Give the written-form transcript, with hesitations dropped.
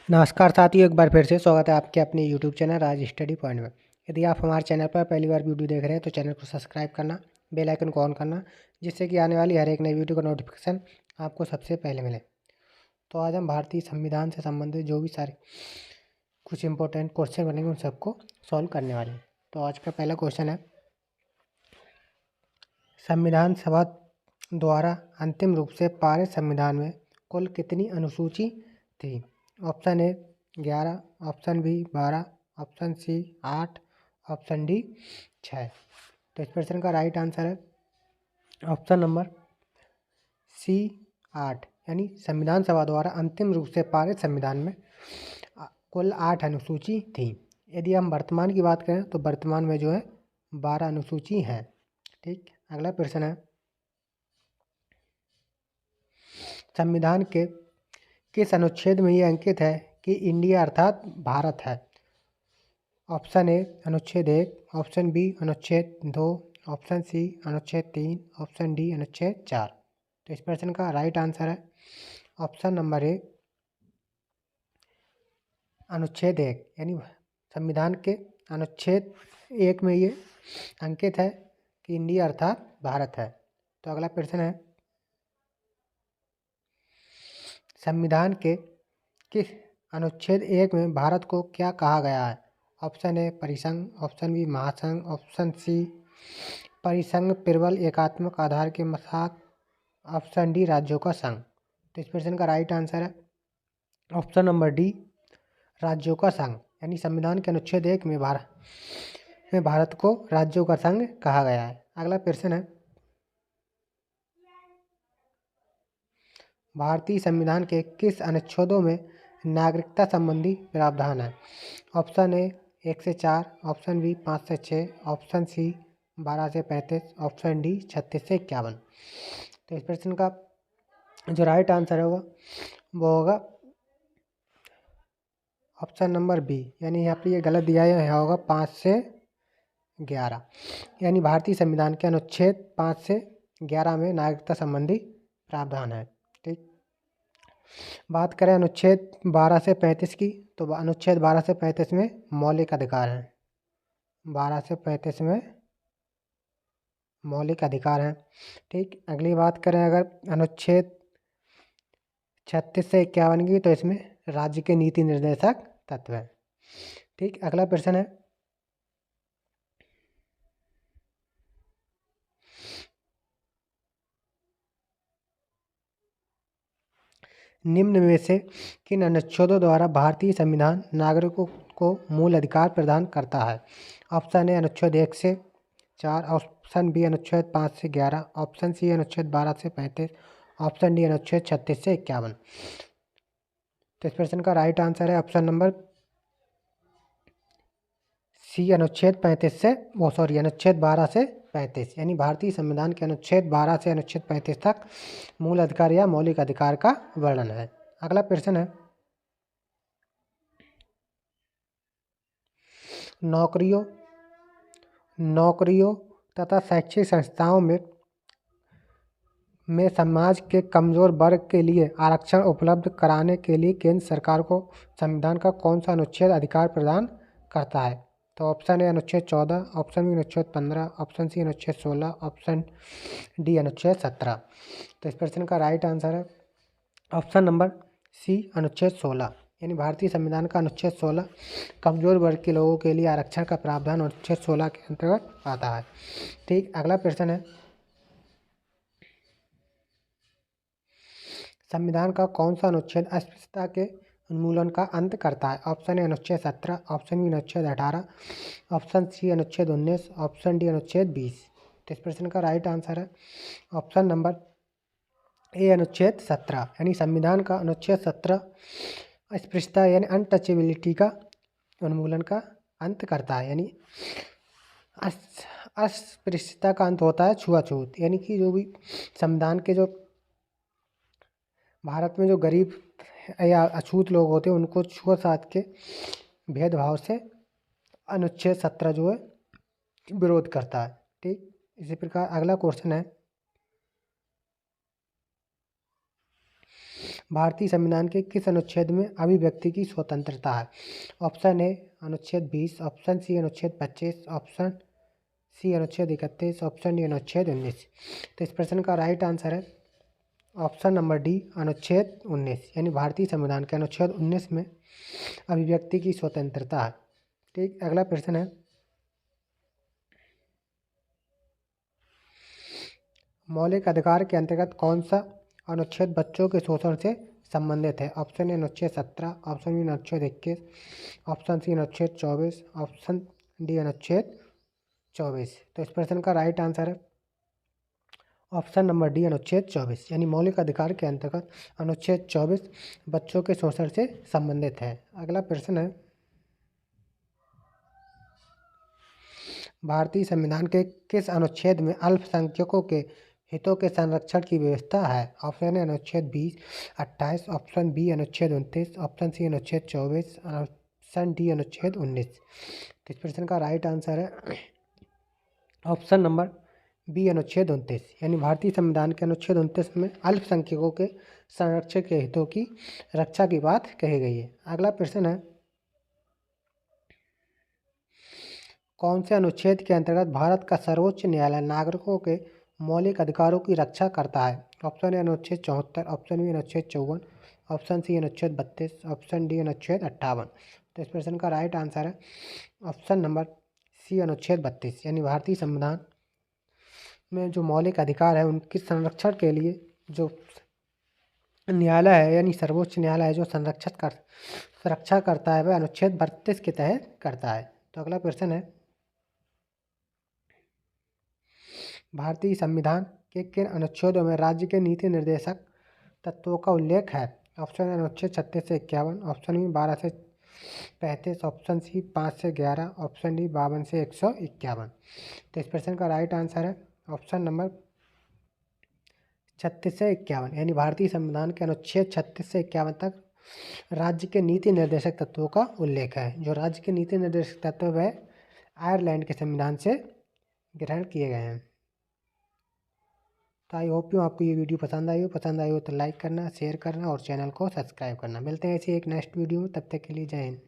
नमस्कार साथियों, एक बार फिर से स्वागत है आपके अपने यूट्यूब चैनल राज स्टडी पॉइंट में। यदि आप हमारे चैनल पर पहली बार वीडियो देख रहे हैं तो चैनल को सब्सक्राइब करना, बेल आइकन को ऑन करना, जिससे कि आने वाली हर एक नई वीडियो का नोटिफिकेशन आपको सबसे पहले मिले। तो आज हम भारतीय संविधान से संबंधित जो भी सारे कुछ इंपॉर्टेंट क्वेश्चन बनेंगे उन सबको सॉल्व करने वाले हैं। तो आज का पहला क्वेश्चन है, संविधान सभा द्वारा अंतिम रूप से पारित संविधान में कुल कितनी अनुसूची थी? Option A 11, option B 12, option C 8, option D 6। तो इस प्रश्न का राइट आंसर है ऑप्शन नंबर सी 8, यानी संविधान सभा द्वारा अंतिम रूप से पारित संविधान में कुल 8 अनुसूची थी। यदि हम वर्तमान की बात करें तो वर्तमान में जो है 12 अनुसूची हैं। ठीक, अगला प्रश्न है, संविधान के किस अनुच्छेद में यह अंकित है कि इंडिया अर्थात भारत है? ऑप्शन ए अनुच्छेद 1, ऑप्शन बी अनुच्छेद 2, ऑप्शन सी अनुच्छेद 3, ऑप्शन डी अनुच्छेद 4। तो इस प्रश्न का राइट आंसर है ऑप्शन नंबर ए अनुच्छेद 1, यानी संविधान के अनुच्छेद 1 में ये अंकित है कि इंडिया अर्थात भारत है। तो अगला प्रश्न है, संविधान के किस अनुच्छेद 1 में भारत को क्या कहा गया है? ऑप्शन ए परिसंघ, ऑप्शन बी महासंघ, ऑप्शन सी परिसंघ प्रबल एकात्मक आधार के साथ, ऑप्शन डी राज्यों का संघ। तो इस प्रश्न का राइट आंसर है ऑप्शन नंबर डी राज्यों का संघ, यानी संविधान के अनुच्छेद 1 में भारत को राज्यों का संघ कहा गया है। अगला प्रश्न है, भारतीय संविधान के किस अनुच्छेदों में नागरिकता संबंधी प्रावधान है? ऑप्शन ए 1 से 4, ऑप्शन बी 5 से 6, ऑप्शन सी 12 से 35, ऑप्शन डी 36 से 51। तो इस प्रश्न का जो राइट आंसर होगा वो होगा ऑप्शन नंबर बी, यानी यहाँ पे ये गलत दिया है, यहाँ होगा 5 से 11, यानी भारतीय संविधान के अनुच्छेद 5 से 11 में नागरिकता संबंधी प्रावधान है। ठीक, बात करें अनुच्छेद 12 से 35 की, तो अनुच्छेद 12 से 35 में मौलिक अधिकार हैं। 12 से 35 में मौलिक अधिकार हैं। ठीक, अगली बात करें अगर अनुच्छेद 36 से 51 की, तो इसमें राज्य के नीति निर्देशक तत्व हैं। ठीक, अगला प्रश्न है, निम्न में से किन अनुच्छेदों द्वारा भारतीय संविधान नागरिकों को मूल अधिकार प्रदान करता है? ऑप्शन ए अनुच्छेद 1 से 4, ऑप्शन बी अनुच्छेद 5 से 11, ऑप्शन सी अनुच्छेद 12 से 35, ऑप्शन डी अनुच्छेद 36 से 51। तो इस प्रश्न का राइट आंसर है ऑप्शन नंबर सी अनुच्छेद 35 से अनुच्छेद 12 से 35, यानी भारतीय संविधान के अनुच्छेद 12 से अनुच्छेद 35 तक मूल अधिकार या मौलिक अधिकार का वर्णन है। अगला प्रश्न है, नौकरियों तथा शैक्षिक संस्थाओं में समाज के कमजोर वर्ग के लिए आरक्षण उपलब्ध कराने के लिए केंद्र सरकार को संविधान का कौन सा अनुच्छेद अधिकार प्रदान करता है? तो ऑप्शन ए अनुच्छेद 14, ऑप्शन बी अनुच्छेद 15, ऑप्शन सी अनुच्छेद 16, ऑप्शन डी अनुच्छेद 17। तो इस प्रश्न का राइट आंसर है ऑप्शन नंबर सी अनुच्छेद 16, यानी भारतीय संविधान का अनुच्छेद 16 कमजोर वर्ग के लोगों के लिए आरक्षण का प्रावधान अनुच्छेद 16 के अंतर्गत आता है। ठीक, अगला प्रश्न है, संविधान का कौन सा अनुच्छेद अस्पृश्यता के उन्मूलन का अंत करता है? ऑप्शन ए अनुच्छेद 17, ऑप्शन बी अनुच्छेद 18, ऑप्शन सी अनुच्छेद 19, ऑप्शन डी अनुच्छेद 20। तो इस प्रश्न का राइट आंसर है ऑप्शन नंबर ए अनुच्छेद 17, यानी संविधान का अनुच्छेद 17 अस्पृश्यता यानी अनटचेबिलिटी का उन्मूलन का अंत करता है, यानी अस्पृश्यता का अंत होता है छुआछूत, यानी कि जो भी संविधान के जो भारत में जो गरीब या अछूत लोग होते हैं उनको छुआ छूत के भेदभाव से अनुच्छेद 17 जो है विरोध करता है। ठीक, इसी प्रकार अगला क्वेश्चन है, भारतीय संविधान के किस अनुच्छेद में अभिव्यक्ति की स्वतंत्रता है? ऑप्शन ए अनुच्छेद 20, ऑप्शन सी अनुच्छेद 25, ऑप्शन सी अनुच्छेद 31, ऑप्शन डी अनुच्छेद 19। तो इस प्रश्न का राइट आंसर है ऑप्शन नंबर डी अनुच्छेद 19, यानी भारतीय संविधान के अनुच्छेद 19 में अभिव्यक्ति की स्वतंत्रता है। ठीक, अगला प्रश्न है, मौलिक अधिकार के अंतर्गत कौन सा अनुच्छेद बच्चों के शोषण से संबंधित है? ऑप्शन ए अनुच्छेद 17, ऑप्शन बी अनुच्छेद 21, ऑप्शन सी अनुच्छेद 24, ऑप्शन डी अनुच्छेद 24। तो इस प्रश्न का राइट आंसर है ऑप्शन नंबर डी अनुच्छेद 24, यानी मौलिक अधिकार के अंतर्गत अनुच्छेद 24 बच्चों के शोषण से संबंधित है। अगला प्रश्न है, भारतीय संविधान के किस अनुच्छेद में अल्पसंख्यकों के हितों के संरक्षण की व्यवस्था है? ऑप्शन ए अनुच्छेद 20, 28, ऑप्शन बी अनुच्छेद 29, ऑप्शन सी अनुच्छेद 24, ऑप्शन डी अनुच्छेद 19। तो इस प्रश्न का राइट आंसर है ऑप्शन नंबर बी अनुच्छेद 29, यानी भारतीय संविधान के अनुच्छेद 29 में अल्पसंख्यकों के संरक्षण के हितों की रक्षा की बात कही गई है। अगला प्रश्न है, कौन से अनुच्छेद के अंतर्गत भारत का सर्वोच्च न्यायालय नागरिकों के मौलिक अधिकारों की रक्षा करता है? ऑप्शन ए अनुच्छेद 74, ऑप्शन बी अनुच्छेद 54, ऑप्शन सी अनुच्छेद 32, ऑप्शन डी अनुच्छेद 58। तो इस प्रश्न का राइट आंसर है ऑप्शन नंबर सी अनुच्छेद 32, यानी भारतीय संविधान में जो मौलिक अधिकार है उनके संरक्षण के लिए जो न्यायालय है, यानी सर्वोच्च न्यायालय है, जो सुरक्षा करता है, वह अनुच्छेद 32 के तहत करता है। तो अगला प्रश्न है, भारतीय संविधान के किन अनुच्छेदों में राज्य के नीति निर्देशक तत्वों का उल्लेख है? ऑप्शन ए अनुच्छेद 36 से 51, ऑप्शन बी 12 से 35, ऑप्शन सी 5 से 11, ऑप्शन डी 52 से 151। तो इस प्रश्न का राइट आंसर है ऑप्शन नंबर 36 से 51, यानी भारतीय संविधान के अनुच्छेद 36 से 51 तक राज्य के नीति निर्देशक तत्वों का उल्लेख है। जो राज्य के नीति निर्देशक तत्व वह आयरलैंड के संविधान से ग्रहण किए गए हैं। तो आई होप यू आपको ये वीडियो पसंद आई हो तो लाइक करना, शेयर करना और चैनल को सब्सक्राइब करना। मिलते हैं ऐसे एक नेक्स्ट वीडियो में, तब तक के लिए जय हिंद।